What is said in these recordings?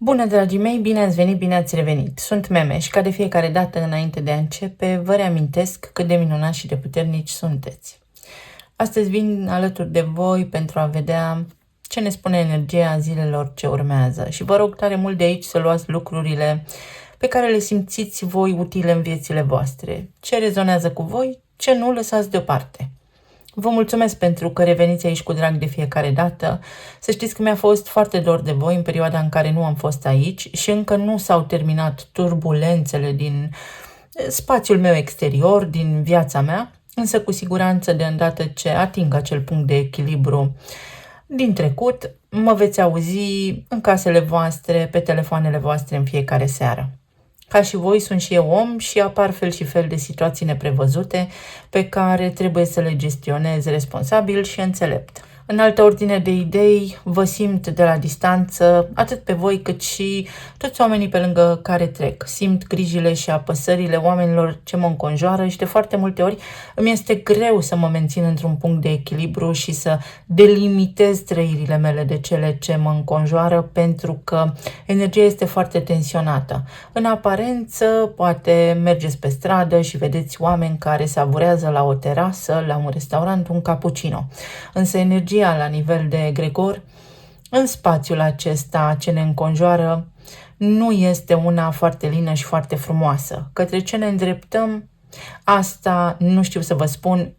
Bună, dragii mei, bine ați venit, bine ați revenit. Sunt Meme și ca de fiecare dată înainte de a începe, vă reamintesc cât de minunați și de puternici sunteți. Astăzi vin alături de voi pentru a vedea ce ne spune energia zilelor ce urmează și vă rog tare mult de aici să luați lucrurile pe care le simțiți voi utile în viețile voastre. Ce rezonează cu voi, ce nu, lăsați deoparte. Vă mulțumesc pentru că reveniți aici cu drag de fiecare dată. Să știți că mi-a fost foarte dor de voi în perioada în care nu am fost aici și încă nu s-au terminat turbulențele din spațiul meu exterior, din viața mea, însă cu siguranță de îndată ce ating acel punct de echilibru din trecut, mă veți auzi în casele voastre, pe telefoanele voastre în fiecare seară. Ca și voi, sunt și eu om și apar fel și fel de situații neprevăzute pe care trebuie să le gestionez responsabil și înțelept. În altă ordine de idei, vă simt de la distanță, atât pe voi cât și toți oamenii pe lângă care trec. Simt grijile și apăsările oamenilor ce mă înconjoară și de foarte multe ori îmi este greu să mă mențin într-un punct de echilibru și să delimitez trăirile mele de cele ce mă înconjoară, pentru că energia este foarte tensionată. În aparență, poate mergeți pe stradă și vedeți oameni care savurează la o terasă, la un restaurant, un cappuccino. Însă energia la nivel de egregor, în spațiul acesta ce ne înconjoară, nu este una foarte lină și foarte frumoasă. Către ce ne îndreptăm, asta nu știu să vă spun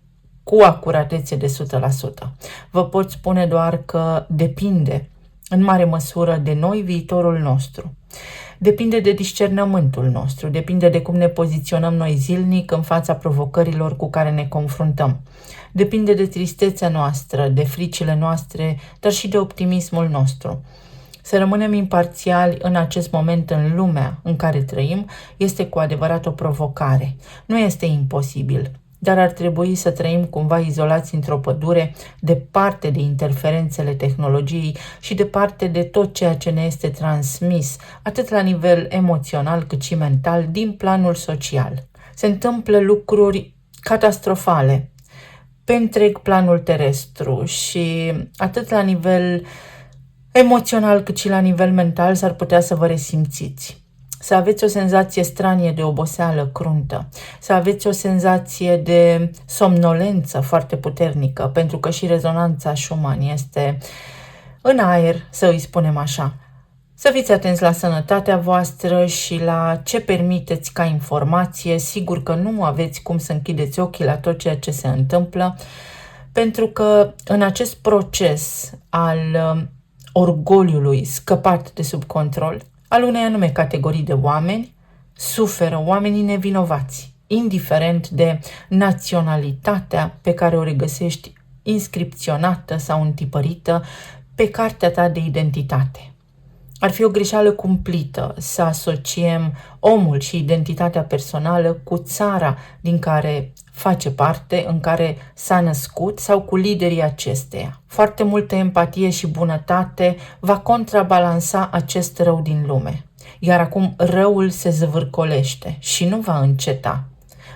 cu acuratețe de 100%. Vă pot spune doar că depinde în mare măsură de noi viitorul nostru. Depinde de discernământul nostru, depinde de cum ne poziționăm noi zilnic în fața provocărilor cu care ne confruntăm. Depinde de tristețea noastră, de fricile noastre, dar și de optimismul nostru. Să rămânem imparțiali în acest moment în lumea în care trăim este cu adevărat o provocare. Nu este imposibil, dar ar trebui să trăim cumva izolați într-o pădure, departe de interferențele tehnologiei și departe de tot ceea ce ne este transmis, atât la nivel emoțional cât și mental, din planul social. Se întâmplă lucruri catastrofale pe întreg planul terestru și atât la nivel emoțional cât și la nivel mental s-ar putea să vă resimțiți. Să aveți o senzație stranie de oboseală cruntă, să aveți o senzație de somnolență foarte puternică, pentru că și rezonanța Schumann este în aer, să îi spunem așa. Să fiți atenți la sănătatea voastră și la ce permiteți ca informație. Sigur că nu aveți cum să închideți ochii la tot ceea ce se întâmplă, pentru că în acest proces al orgoliului scăpat de sub control, al unei anume categorii de oameni, suferă oamenii nevinovați, indiferent de naționalitatea pe care o regăsești inscripționată sau întipărită pe cartea ta de identitate. Ar fi o greșeală cumplită să asociem omul și identitatea personală cu țara din care face parte, în care s-a născut, sau cu liderii acesteia. Foarte multă empatie și bunătate va contrabalansa acest rău din lume. Iar acum răul se zvârcolește și nu va înceta.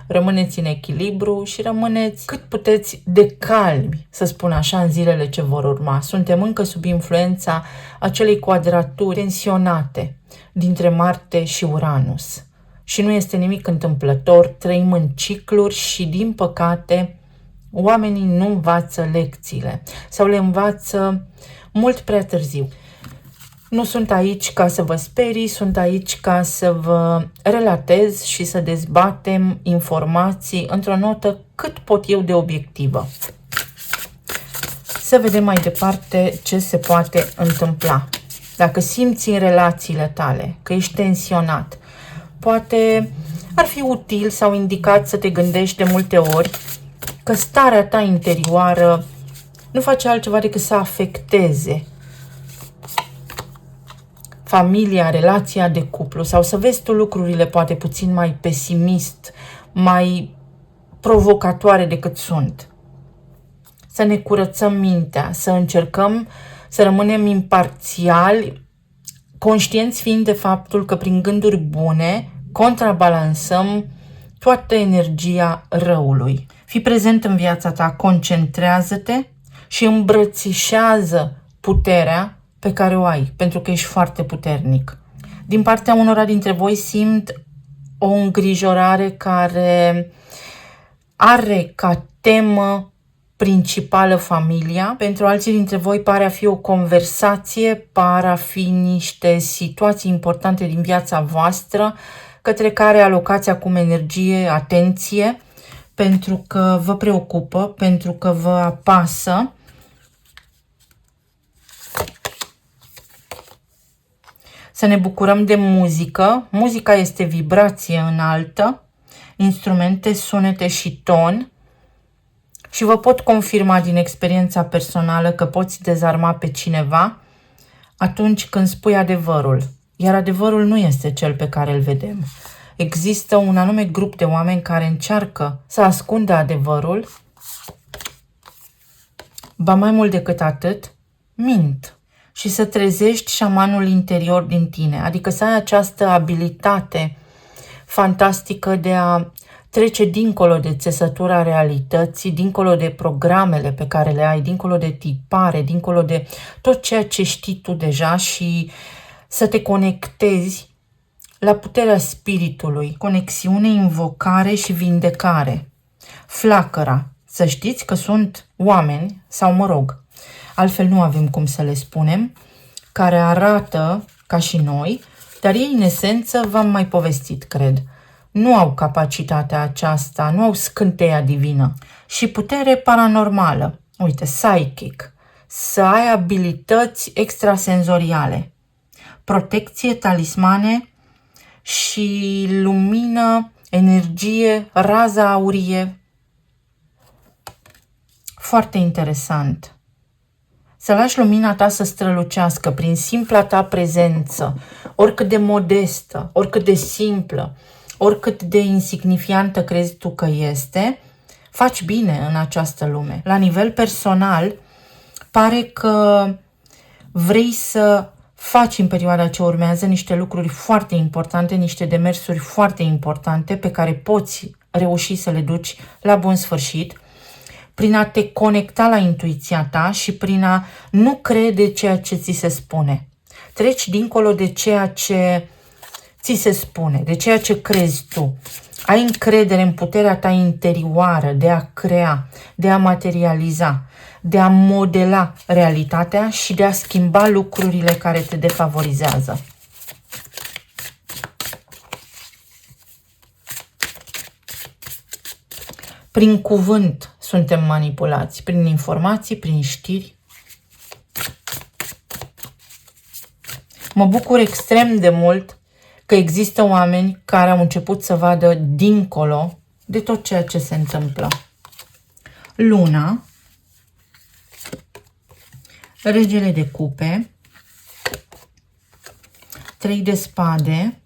Rămâneți în echilibru și rămâneți cât puteți de calmi, să spun așa, în zilele ce vor urma. Suntem încă sub influența acelei quadraturi tensionate dintre Marte și Uranus. Și nu este nimic întâmplător, trăim în cicluri și, din păcate, oamenii nu învață lecțiile sau le învață mult prea târziu. Nu sunt aici ca să vă sperii, sunt aici ca să vă relatez și să dezbatem informații într-o notă cât pot eu de obiectivă. Să vedem mai departe ce se poate întâmpla. Dacă simți în relațiile tale că ești tensionat, poate ar fi util sau indicat să te gândești de multe ori că starea ta interioară nu face altceva decât să afecteze familia, relația de cuplu, sau să vezi tu lucrurile poate puțin mai pesimist, mai provocatoare decât sunt. Să ne curățăm mintea, să încercăm să rămânem imparțiali, conștienți fiind de faptul că prin gânduri bune contrabalansăm toată energia răului. Fii prezent în viața ta, concentrează-te și îmbrățișează puterea pe care o ai, pentru că ești foarte puternic. Din partea unora dintre voi simt o îngrijorare care are ca temă principală familia. Pentru alții dintre voi pare a fi o conversație, pare a fi niște situații importante din viața voastră, către care alocați acum energie, atenție, pentru că vă preocupă, pentru că vă apasă. Să ne bucurăm de muzică. Muzica este vibrație înaltă, instrumente, sunete și ton. Și vă pot confirma din experiența personală că poți dezarma pe cineva atunci când spui adevărul. Iar adevărul nu este cel pe care îl vedem. Există un anume grup de oameni care încearcă să ascundă adevărul, ba mai mult decât atât, mint. Și să trezești șamanul interior din tine, adică să ai această abilitate fantastică de a trece dincolo de țesătura realității, dincolo de programele pe care le ai, dincolo de tipare, dincolo de tot ceea ce știi tu deja și să te conectezi la puterea spiritului, conexiune, invocare și vindecare. Flacăra, să știți că sunt oameni, sau mă rog, altfel nu avem cum să le spunem, care arată ca și noi, dar ei în esență, v-am mai povestit, cred, nu au capacitatea aceasta, nu au scânteia divină și putere paranormală, uite, psychic, să ai abilități extrasenzoriale, protecție, talismane și lumină, energie, raza aurie. Foarte interesant. Să lași lumina ta să strălucească prin simpla ta prezență, oricât de modestă, oricât de simplă, oricât de insignifiantă crezi tu că este, faci bine în această lume. La nivel personal, pare că vrei să faci în perioada ce urmează niște lucruri foarte importante, niște demersuri foarte importante pe care poți reuși să le duci la bun sfârșit, prin a te conecta la intuiția ta și prin a nu crede ceea ce ți se spune. Treci dincolo de ceea ce ți se spune, de ceea ce crezi tu. Ai încredere în puterea ta interioară de a crea, de a materializa, de a modela realitatea și de a schimba lucrurile care te defavorizează. Prin cuvânt suntem manipulați, prin informații, prin știri. Mă bucur extrem de mult că există oameni care au început să vadă dincolo de tot ceea ce se întâmplă. Luna, regele de cupe, 3 de spade,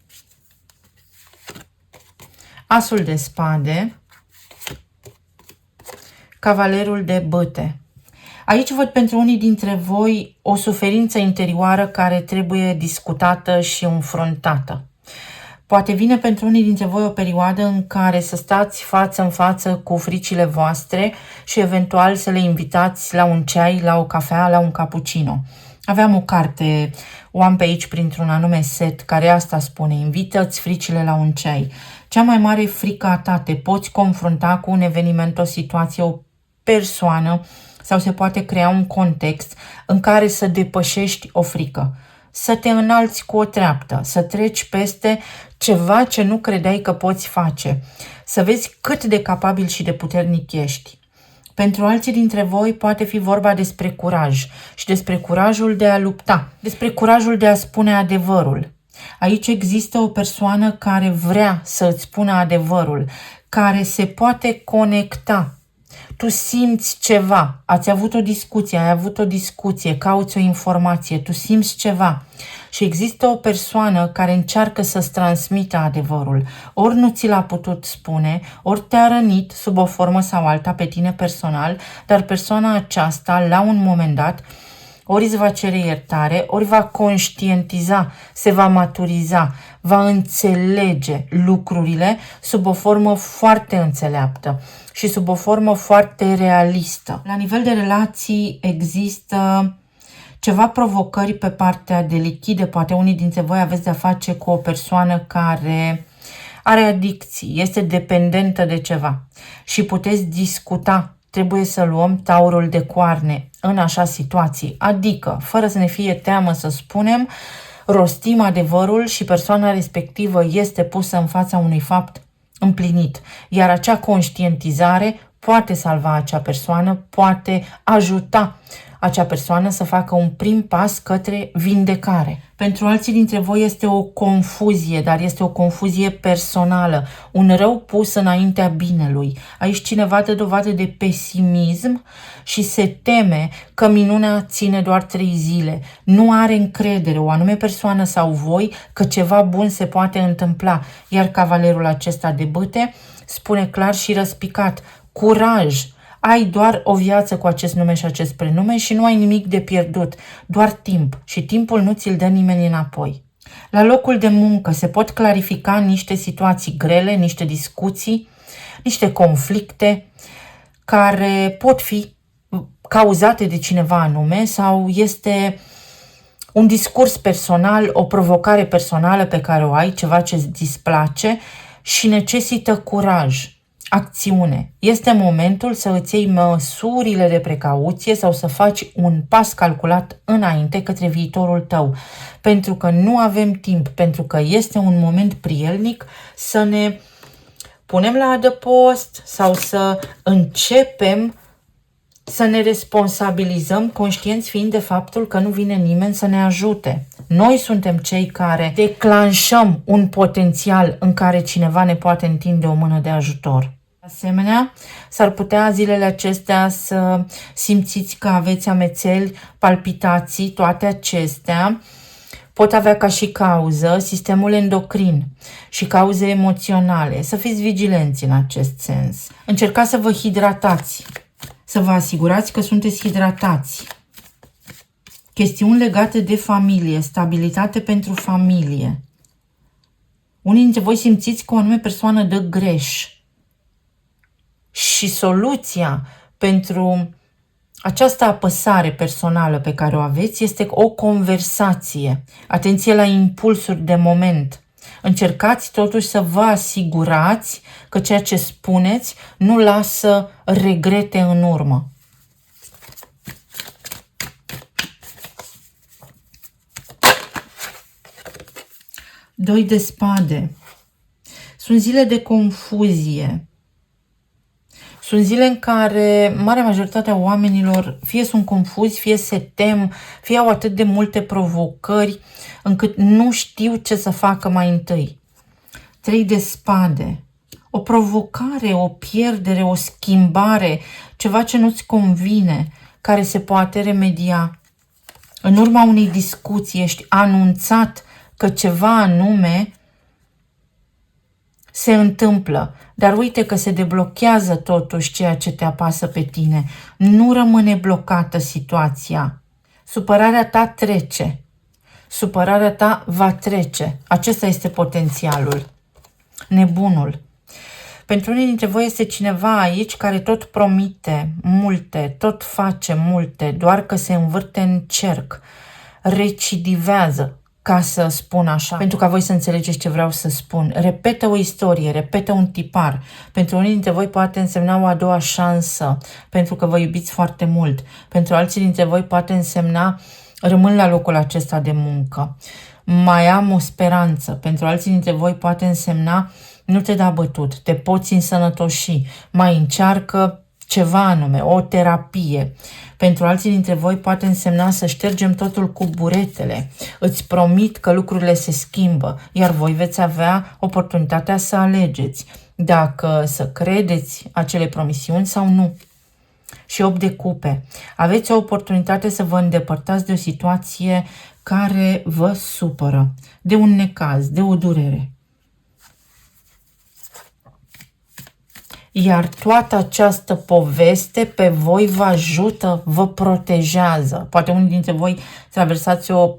asul de spade, cavalerul de bâte. Aici văd pentru unii dintre voi o suferință interioară care trebuie discutată și înfruntată. Poate vine pentru unii dintre voi o perioadă în care să stați față în față cu fricile voastre și eventual să le invitați la un ceai, la o cafea, la un cappuccino. Aveam o carte, o am pe aici printr-un anume set, care asta spune: invită-ți fricile la un ceai. Cea mai mare frică a ta, te poți confrunta cu un eveniment, o situație, o persoană sau se poate crea un context în care să depășești o frică, să te înalți cu o treaptă, să treci peste ceva ce nu credeai că poți face, să vezi cât de capabil și de puternic ești. Pentru alții dintre voi poate fi vorba despre curaj și despre curajul de a lupta, despre curajul de a spune adevărul. Aici există o persoană care vrea să îți spună adevărul, care se poate conecta. Tu simți ceva, ați avut o discuție, ai avut o discuție, cauți o informație, tu simți ceva și există o persoană care încearcă să-ți transmită adevărul. Ori nu ți l-a putut spune, ori te-a rănit sub o formă sau alta pe tine personal, dar persoana aceasta, la un moment dat, ori îți va cere iertare, ori va conștientiza, se va maturiza, va înțelege lucrurile sub o formă foarte înțeleaptă și sub o formă foarte realistă. La nivel de relații există Ceva provocări pe partea de lichide, poate unii dintre voi aveți de-a face cu o persoană care are adicții, este dependentă de ceva și puteți discuta. Trebuie să luăm taurul de coarne în așa situații, adică, fără să ne fie teamă să spunem, rostim adevărul și persoana respectivă este pusă în fața unui fapt împlinit, iar acea conștientizare poate salva acea persoană, poate ajuta acea persoană să facă un prim pas către vindecare. Pentru alții dintre voi este o confuzie, dar este o confuzie personală, un rău pus înaintea binelui. Aici cineva dă dovadă de pesimism și se teme că minunea ține doar 3 zile. Nu are încredere o anume persoană sau voi că ceva bun se poate întâmpla, iar cavalerul acesta de bâte spune clar și răspicat: curaj! Ai doar o viață cu acest nume și acest prenume și nu ai nimic de pierdut, doar timp și timpul nu ți-l dă nimeni înapoi. La locul de muncă se pot clarifica niște situații grele, niște discuții, niște conflicte care pot fi cauzate de cineva anume sau este un discurs personal, o provocare personală pe care o ai, ceva ce îți displace și necesită curaj. Acțiune. Este momentul să îți iei măsurile de precauție sau să faci un pas calculat înainte către viitorul tău. Pentru că nu avem timp, pentru că este un moment prielnic să ne punem la adăpost sau să începem să ne responsabilizăm, conștienți fiind de faptul că nu vine nimeni să ne ajute. Noi suntem cei care declanșăm un potențial în care cineva ne poate întinde o mână de ajutor. De asemenea, s-ar putea zilele acestea să simțiți că aveți amețeli, palpitații, toate acestea pot avea ca și cauză sistemul endocrin și cauze emoționale. Să fiți vigilenți în acest sens. Încercați să vă hidratați, să vă asigurați că sunteți hidratați. Chestiuni legate de familie, stabilitate pentru familie. Unii dintre voi simțiți că o anume persoană dă greș. Și soluția pentru această apăsare personală pe care o aveți este o conversație. Atenție la impulsuri de moment. Încercați totuși să vă asigurați că ceea ce spuneți nu lasă regrete în urmă. Doi de spade. Sunt zile de confuzie. Sunt zile în care marea majoritate a oamenilor fie sunt confuzi, fie se tem, fie au atât de multe provocări încât nu știu ce să facă mai întâi. 3 de spade. O provocare, o pierdere, o schimbare, ceva ce nu-ți convine, care se poate remedia. În urma unei discuții ești anunțat că ceva anume se întâmplă, dar uite că se deblochează totuși ceea ce te apasă pe tine. Nu rămâne blocată situația. Supărarea ta trece. Supărarea ta va trece. Acesta este potențialul. Nebunul. Pentru unii dintre voi este cineva aici care tot promite multe, tot face multe, doar că se învârte în cerc. Recidivează, ca să spun așa, pentru ca voi să înțelegeți ce vreau să spun. Repetă o istorie, repetă un tipar. Pentru unii dintre voi poate însemna o a doua șansă, pentru că vă iubiți foarte mult. Pentru alții dintre voi poate însemna rămân la locul acesta de muncă. Mai am o speranță. Pentru alții dintre voi poate însemna nu te da bătut, te poți însănătoși, mai încearcă ceva anume, o terapie. Pentru alții dintre voi poate însemna să ștergem totul cu buretele. Îți promit că lucrurile se schimbă, iar voi veți avea oportunitatea să alegeți dacă să credeți acele promisiuni sau nu. Și 8 de cupe. Aveți o oportunitate să vă îndepărtați de o situație care vă supără, de un necaz, de o durere. Iar toată această poveste pe voi vă ajută, vă protejează. Poate unii dintre voi traversați o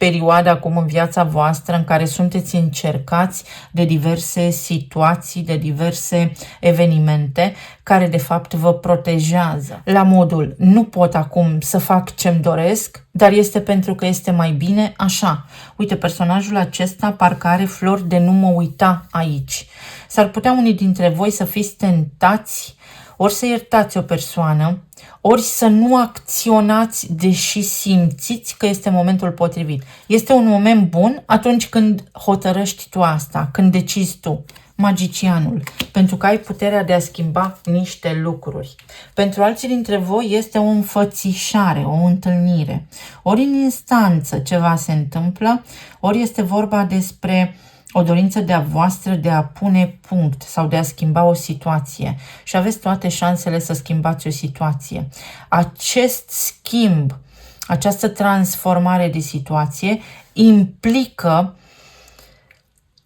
perioadă acum în viața voastră în care sunteți încercați de diverse situații, de diverse evenimente care de fapt vă protejează. La modul, nu pot acum să fac ce-mi doresc, dar este pentru că este mai bine așa. Uite, personajul acesta parcă are flori de nu mă uita aici. S-ar putea unii dintre voi să fiți tentați ori să iertați o persoană, ori să nu acționați deși simțiți că este momentul potrivit. Este un moment bun atunci când hotărăști tu asta, când decizi tu. Magicianul, pentru că ai puterea de a schimba niște lucruri. Pentru alții dintre voi este o înfățișare, o întâlnire. Ori în instanță ceva se întâmplă, ori este vorba despre o dorință de a voastră de a pune punct sau de a schimba o situație. Și aveți toate șansele să schimbați o situație. Acest schimb, această transformare de situație implică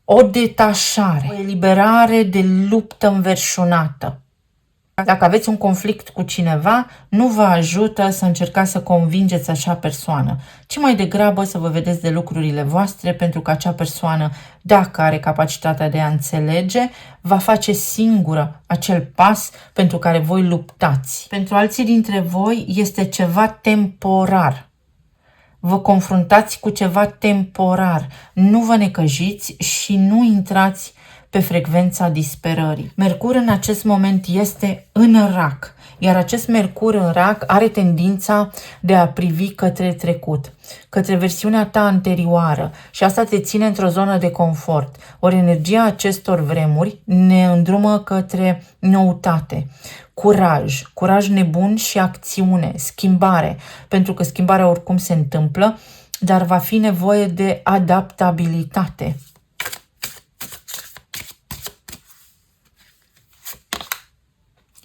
o detașare, o eliberare de luptă înverșunată. Dacă aveți un conflict cu cineva, nu vă ajută să încercați să convingeți acea persoană, ci mai degrabă să vă vedeți de lucrurile voastre, pentru că acea persoană, dacă are capacitatea de a înțelege, va face singură acel pas pentru care voi luptați. Pentru alții dintre voi este ceva temporar. Vă confruntați cu ceva temporar. Nu vă necăjiți și nu intrați pe frecvența disperării. Mercur în acest moment este în rac, iar acest Mercur în rac are tendința de a privi către trecut, către versiunea ta anterioară, și asta te ține într-o zonă de confort. Ori energia acestor vremuri ne îndrumă către noutate, curaj nebun și acțiune, schimbare, pentru că schimbarea oricum se întâmplă, dar va fi nevoie de adaptabilitate.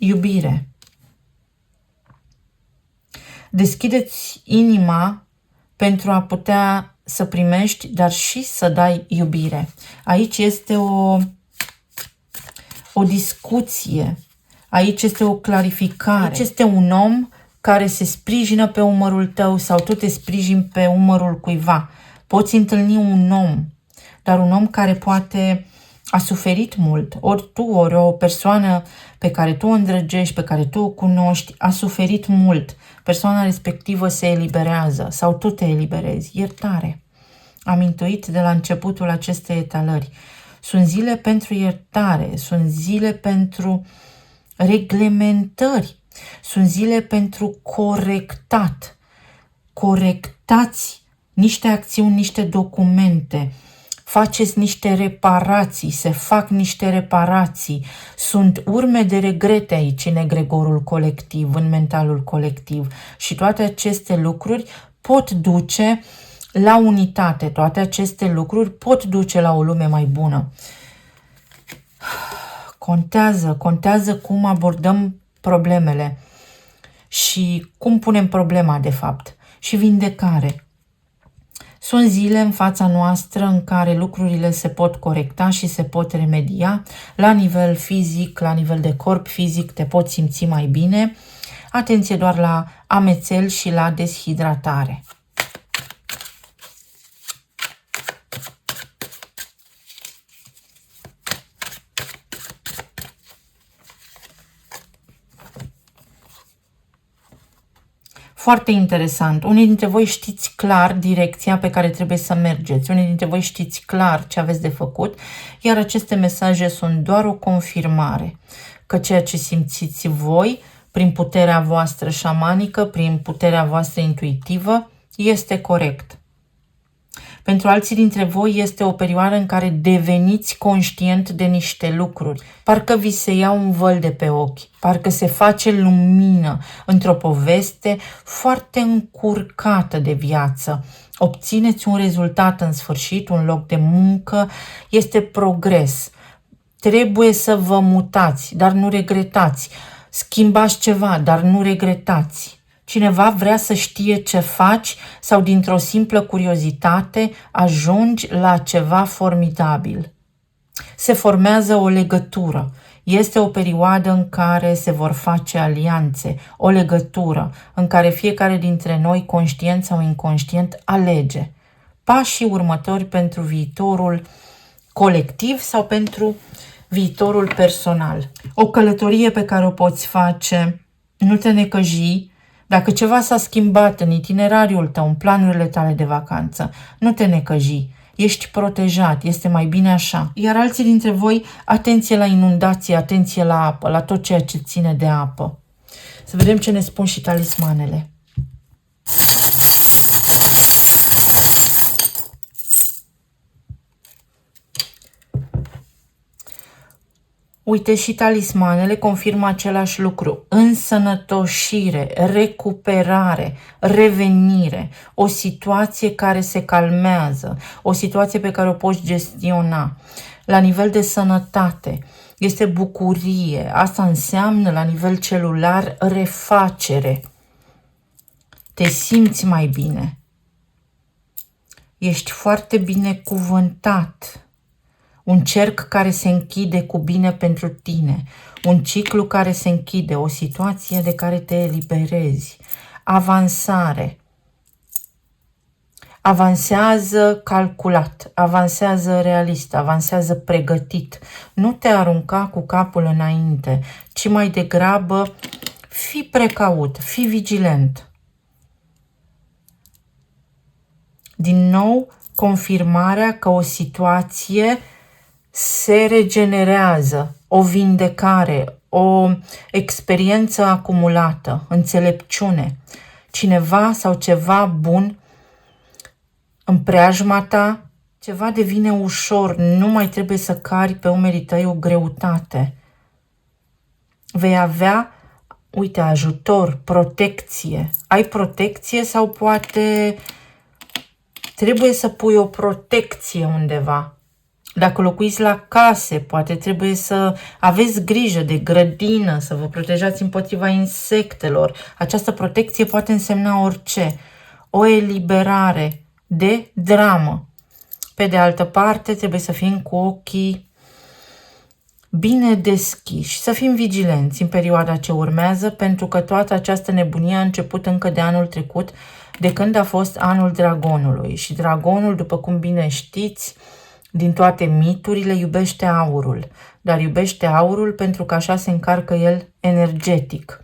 Iubire. Deschideți inima pentru a putea să primești, dar și să dai iubire. Aici este o discuție, aici este o clarificare, aici este un om care se sprijină pe umărul tău sau tu te sprijini pe umărul cuiva. Poți întâlni un om, dar un om care poate a suferit mult, ori tu, ori o persoană pe care tu o îndrăgești, pe care tu o cunoști, a suferit mult. Persoana respectivă se eliberează sau tu te eliberezi. Iertare. Am intuit de la începutul acestei etalări. Sunt zile pentru iertare, sunt zile pentru reglementări, sunt zile pentru corectat. Corectați niște acțiuni, niște documente. Faceți niște reparații, se fac niște reparații. Sunt urme de regrete aici în egregorul colectiv, în mentalul colectiv. Și toate aceste lucruri pot duce la unitate. Toate aceste lucruri pot duce la o lume mai bună. Contează cum abordăm problemele și cum punem problema de fapt. Și vindecare. Sunt zile în fața noastră în care lucrurile se pot corecta și se pot remedia. La nivel fizic, la nivel de corp fizic, te poți simți mai bine. Atenție doar la amețel și la deshidratare. Foarte interesant. Unii dintre voi știți clar direcția pe care trebuie să mergeți. Unii dintre voi știți clar ce aveți de făcut, iar aceste mesaje sunt doar o confirmare că ceea ce simțiți voi, prin puterea voastră șamanică, prin puterea voastră intuitivă, este corect. Pentru alții dintre voi este o perioadă în care deveniți conștient de niște lucruri. Parcă vi se ia un văl de pe ochi, parcă se face lumină într-o poveste foarte încurcată de viață. Obțineți un rezultat în sfârșit, un loc de muncă, este progres. Trebuie să vă mutați, dar nu regretați. Schimbați ceva, dar nu regretați. Cineva vrea să știe ce faci sau dintr-o simplă curiozitate ajungi la ceva formidabil. Se formează o legătură. Este o perioadă în care se vor face alianțe, o legătură în care fiecare dintre noi, conștient sau inconștient, alege. pașii următori pentru viitorul colectiv sau pentru viitorul personal. O călătorie pe care o poți face, nu te necăji. Dacă ceva s-a schimbat în itinerariul tău, în planurile tale de vacanță, nu te necăji. Ești protejat, este mai bine așa. Iar alții dintre voi, atenție la inundație, atenție la apă, la tot ceea ce ține de apă. Să vedem ce ne spun și talismanele. Uite, și talismanele confirmă același lucru. Însănătoșire, recuperare, revenire, o situație care se calmează, o situație pe care o poți gestiona. La nivel de sănătate, este bucurie. Asta înseamnă, la nivel celular, refacere. Te simți mai bine. Ești foarte binecuvântat. Un cerc care se închide cu bine pentru tine, un ciclu care se închide, o situație de care te eliberezi, avansare. Avansează calculat, avansează realist, avansează pregătit. Nu te arunca cu capul înainte, ci mai degrabă fii precaut, fii vigilent. Din nou, confirmarea că o situație se regenerează, o vindecare, o experiență acumulată, înțelepciune. Cineva sau ceva bun în preajma ta, ceva devine ușor, nu mai trebuie să cari pe umerii tăi o greutate. Vei avea, uite, ajutor, protecție. Ai protecție sau poate trebuie să pui o protecție undeva. Dacă locuiți la case, poate trebuie să aveți grijă de grădină, să vă protejați împotriva insectelor. Această protecție poate însemna orice. O eliberare de dramă. Pe de altă parte, trebuie să fim cu ochii bine deschiși, să fim vigilenți în perioada ce urmează, pentru că toată această nebunie a început încă de anul trecut, de când a fost anul dragonului. Și dragonul, după cum bine știți, din toate miturile, iubește aurul. Dar iubește aurul pentru că așa se încarcă el energetic.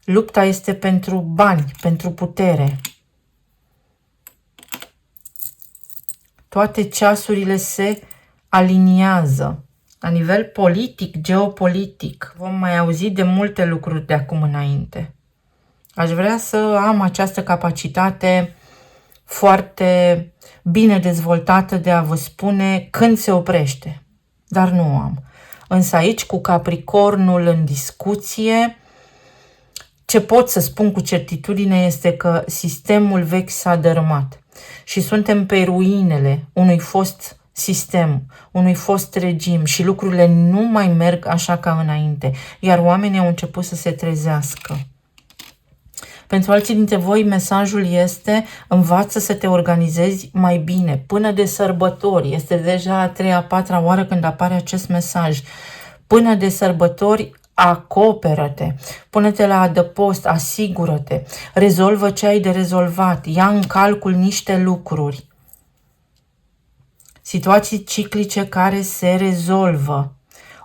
Lupta este pentru bani, pentru putere. Toate ceasurile se aliniază. La nivel politic, geopolitic, vom mai auzi de multe lucruri de acum înainte. Aș vrea să am această capacitate foarte bine dezvoltată de a vă spune când se oprește, dar nu am. Însă aici, cu Capricornul în discuție, ce pot să spun cu certitudine este că sistemul vechi s-a dărâmat și suntem pe ruinele unui fost sistem, unui fost regim și lucrurile nu mai merg așa ca înainte, iar oamenii au început să se trezească. Pentru alții dintre voi, mesajul este: învață să te organizezi mai bine. Până de sărbători, este deja a 3-a, 4-a oară când apare acest mesaj. Până de sărbători, acoperă-te, pune-te la adăpost, asigură-te, rezolvă ce ai de rezolvat, ia în calcul niște lucruri. Situații ciclice care se rezolvă,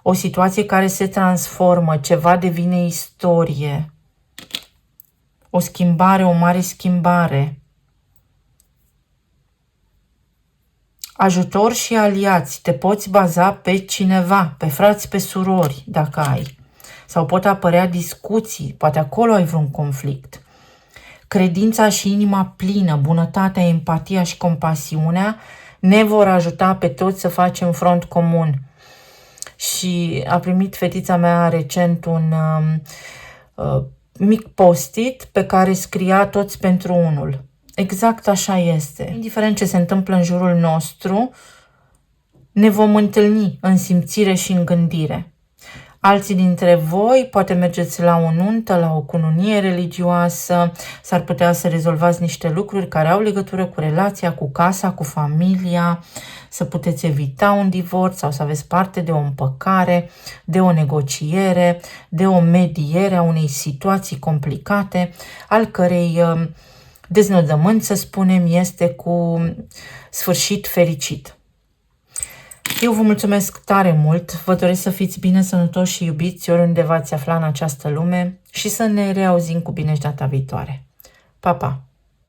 o situație care se transformă, ceva devine istorie. O schimbare, o mare schimbare. Ajutor și aliați. Te poți baza pe cineva, pe frați, pe surori, dacă ai. Sau pot apărea discuții, poate acolo ai vreun conflict. Credința și inima plină, bunătatea, empatia și compasiunea ne vor ajuta pe toți să facem front comun. Și a primit fetița mea recent un mic post-it pe care scria toți pentru unul. Exact așa este. Indiferent ce se întâmplă în jurul nostru, ne vom întâlni în simțire și în gândire. Alții dintre voi poate mergeți la o nuntă, la o cununie religioasă, s-ar putea să rezolvați niște lucruri care au legătură cu relația, cu casa, cu familia, să puteți evita un divorț sau să aveți parte de o împăcare, de o negociere, de o mediere a unei situații complicate, al cărei deznodământ, să spunem, este cu sfârșit fericit. Eu vă mulțumesc tare mult, vă doresc să fiți bine, sănătoși și iubiți oriunde v-ați afla în această lume și să ne reauzim cu bine și data viitoare. Pa, pa!